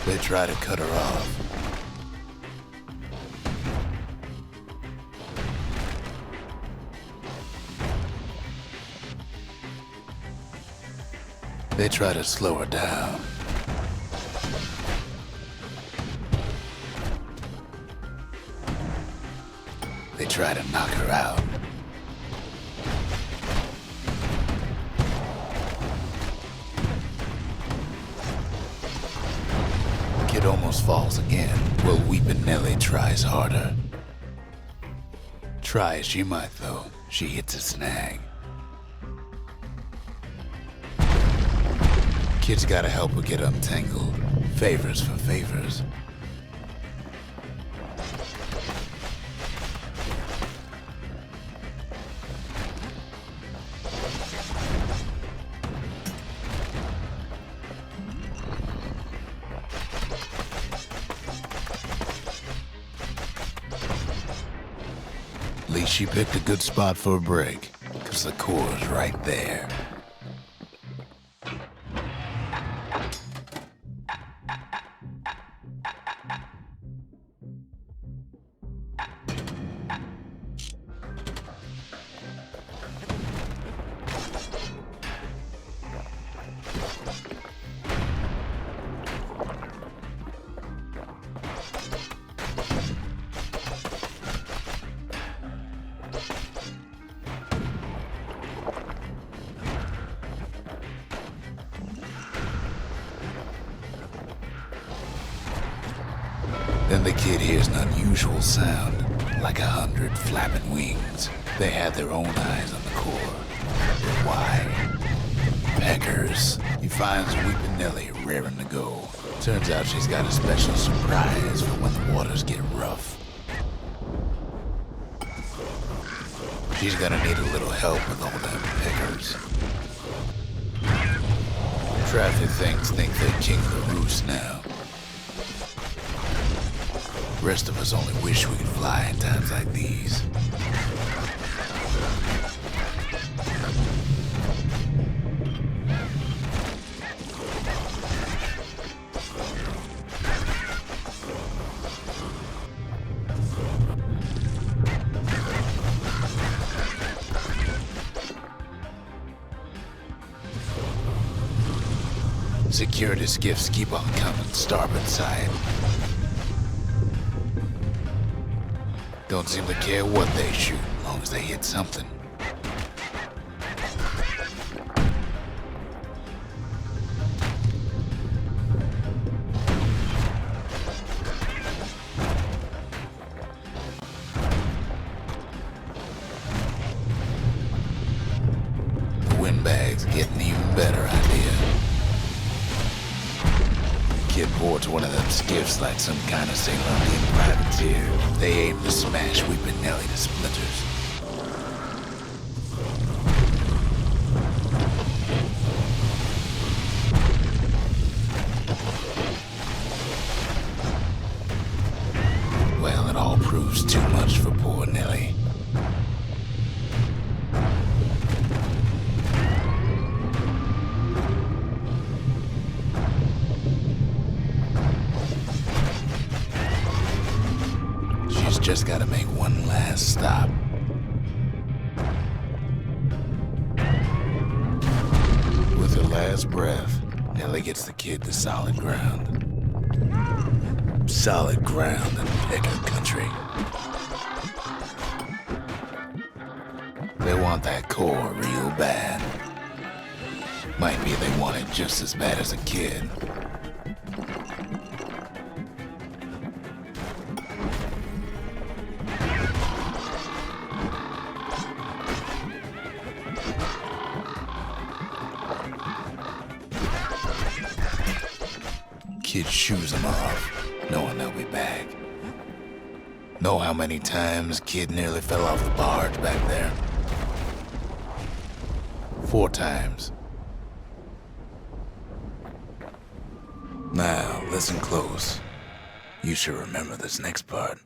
They try to cut her off. They try to slow her down. They try to knock her out. Kid almost falls again, while Weepin' Nellie tries harder. Try as she might, though, she hits a snag. Kid's gotta help her get untangled. Favors for favors. At least she picked a good spot for a break, 'cause the core's right there. Then the kid hears an unusual sound, like 100 flapping wings. They had their own eyes on the core. Why? Peckers. He finds Weepin' Nellie raring to go. Turns out she's got a special surprise for when the waters get rough. She's gonna need a little help with all them peckers. Traffic things think they're king of the roost now. Rest of us only wish we could fly in times like these. Security skiffs keep on coming, starboard side. Don't seem to care what they shoot, as long as they hit something. The windbags get an even better idea. Kid boards one of them skiffs like some kind of Ceylonian privateer. They aim to smash Weepin' Nellie to splinters. Well, it all proves too much for poor Nellie. Just gotta make one last stop. With her last breath, Nellie gets the kid to solid ground. Solid ground in Pecker country. They want that core real bad. Might be they want it just as bad as a kid. Kid shoos him off. knowing they'll be back. Know how many times Kid nearly fell off the barge back there? 4 times. Now, listen close. You should remember this next part.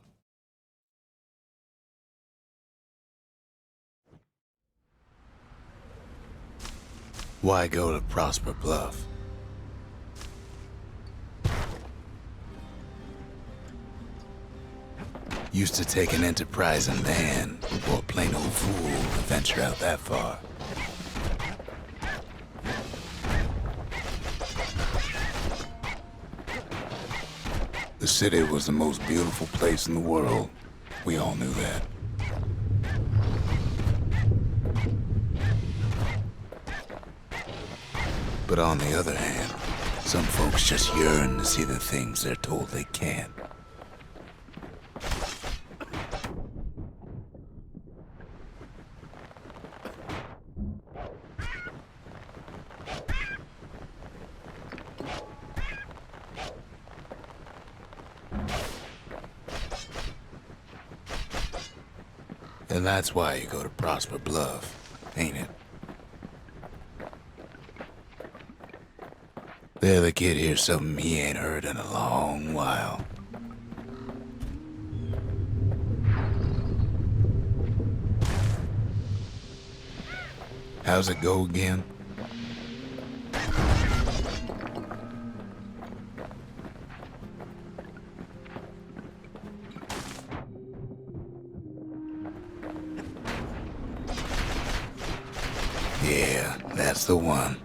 Why go to Prosper Bluff? Used to take an enterprising man or a plain old fool to venture out that far. The city was the most beautiful place in the world. We all knew that. But on the other hand, some folks just yearn to see the things they're told they can't. And that's why you go to Prosper Bluff, ain't it? There the kid hears something he ain't heard in a long while. How's it go again? Yeah, that's the one.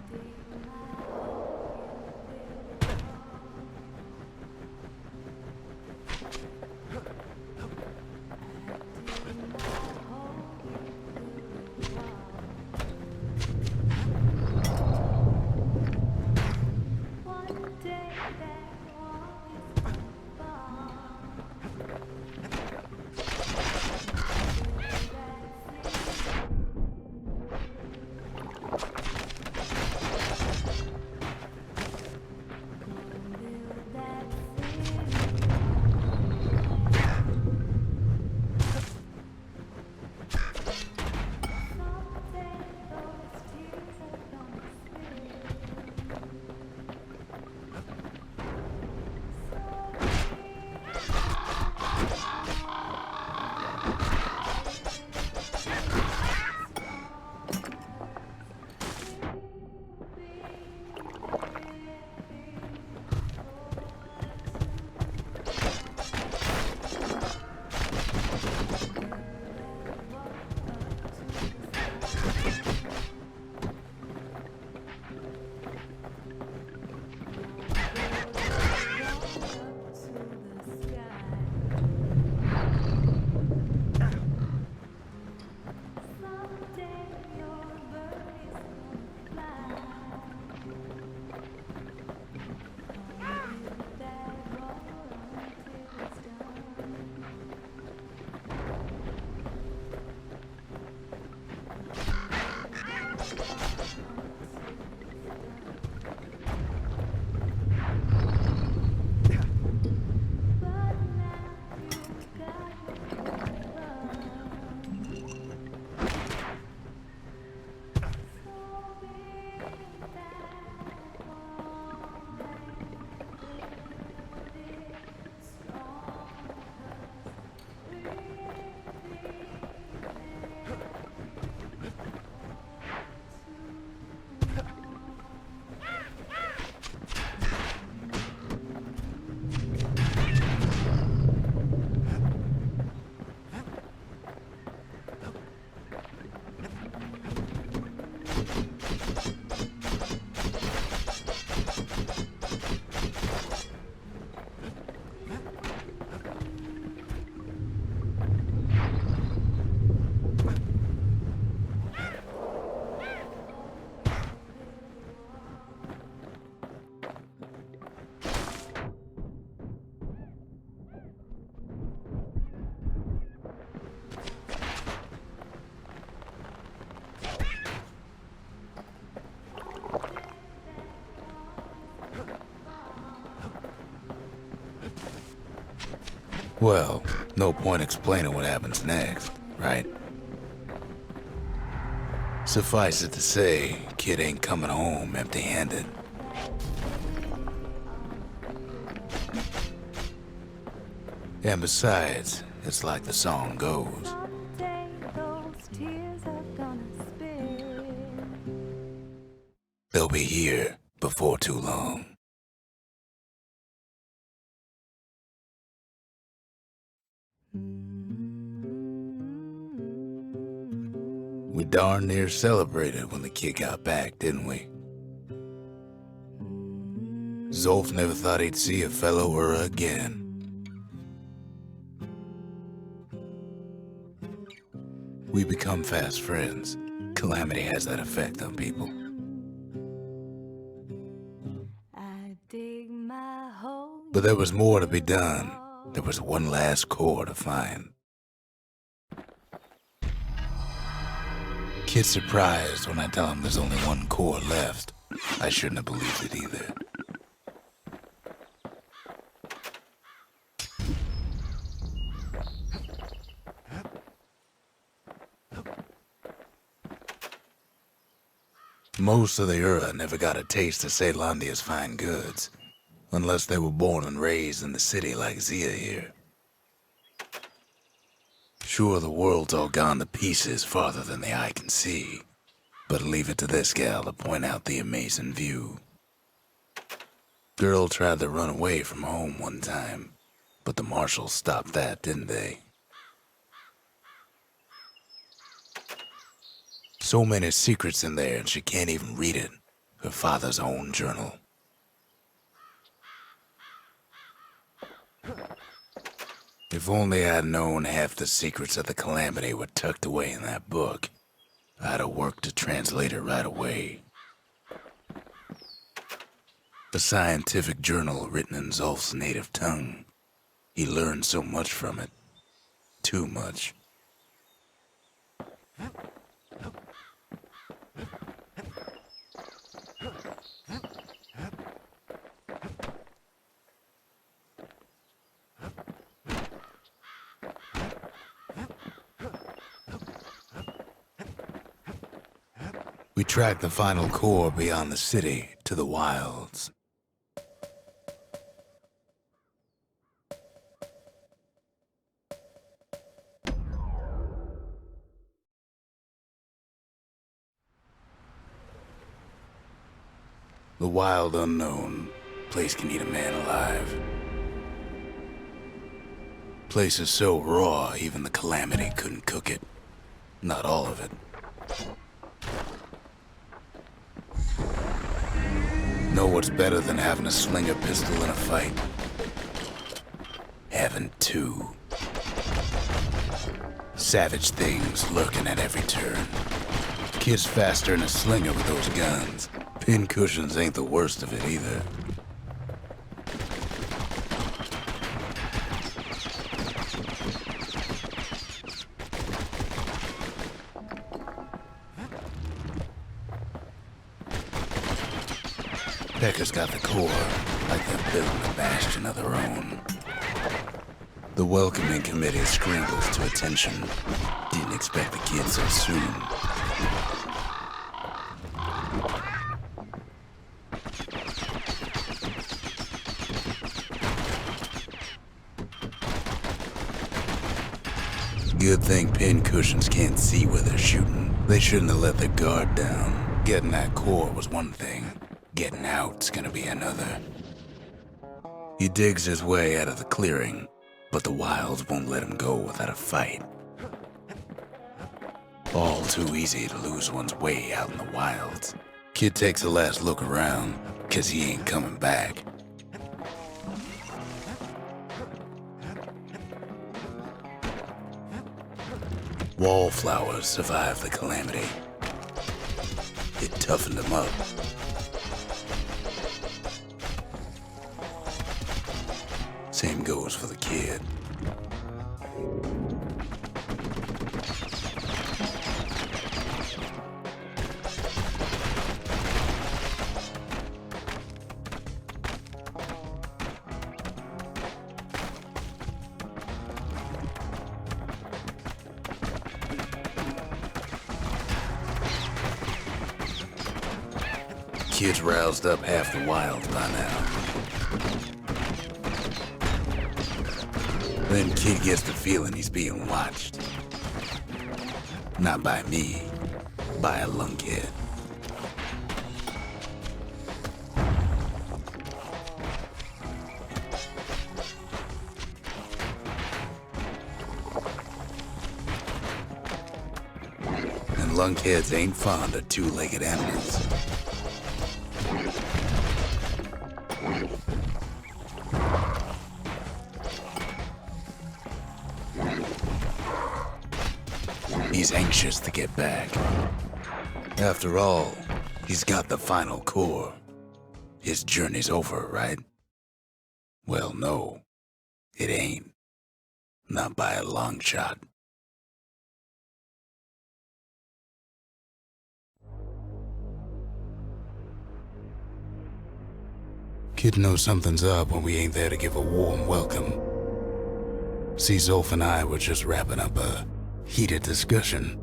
Well, no point explaining what happens next, right? Suffice it to say, kid ain't coming home empty-handed. And besides, it's like the song goes. They'll be here before too long. We darn near celebrated when the kid got back, didn't we? Zolf never thought he'd see a fellow Ura again. We become fast friends. Calamity has that effect on people. But there was more to be done. There was one last core to find. Kid's surprised when I tell him there's only one core left. I shouldn't have believed it either. Most of the Ura never got a taste of Caelondia's fine goods, unless they were born and raised in the city like Zia here. Sure, the world's all gone to pieces farther than the eye can see, but leave it to this gal to point out the amazing view. Girl tried to run away from home one time, but the marshals stopped that, didn't they? So many secrets in there and she can't even read it. Her father's own journal. If only I'd known half the secrets of the Calamity were tucked away in that book, I'd have worked to translate it right away. A scientific journal written in Zolf's native tongue. He learned so much from it. Too much. We tracked the final core beyond the city to the wilds. The wild unknown. Place can eat a man alive. Place is so raw, even the Calamity couldn't cook it. Not all of it. Know what's better than having a slinger pistol in a fight? Having two. Savage things lurking at every turn. Kid's faster than a slinger with those guns. Pin cushions ain't the worst of it either. Pecker's got the core, like they're building a bastion of their own. The welcoming committee scrambles to attention. Didn't expect the kid so soon. Good thing pin cushions can't see where they're shooting. They shouldn't have let their guard down. Getting that core was one thing. Getting out's gonna be another. He digs his way out of the clearing, but the wilds won't let him go without a fight. All too easy to lose one's way out in the wilds. Kid takes a last look around, 'cause he ain't coming back. Wallflowers survived the Calamity. It toughened them up. Same goes for the kid. kid's roused up half the wilds by now. Then kid gets the feeling he's being watched. Not by me, by a lunkhead. And lunkheads ain't fond of two-legged animals. He's anxious to get back. After all, he's got the final core. His journey's over, right? Well, no, it ain't. Not by a long shot. Kid knows something's up when we ain't there to give a warm welcome. See, Zolf and I were just wrapping up a heated discussion.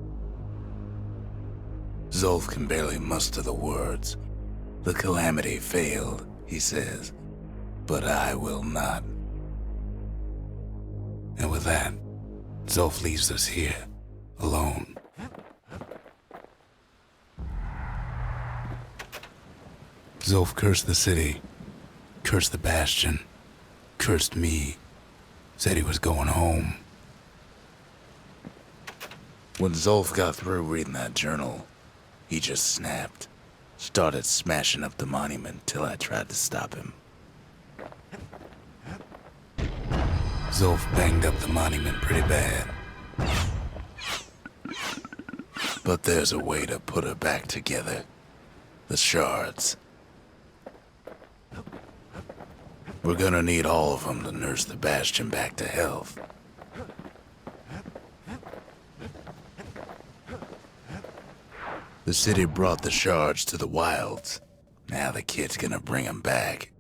Zolf can barely muster the words. The calamity failed, he says, but I will not. And with that, Zolf leaves us here, alone. Zolf cursed the city, cursed the Bastion, cursed me, said he was going home. When Zolf got through reading that journal, he just snapped. Started smashing up the monument till I tried to stop him. Zolf banged up the monument pretty bad. But there's a way to put her back together. The shards. We're gonna need all of them to nurse the Bastion back to health. The city brought the shards to the wilds. Now the kid's gonna bring them back.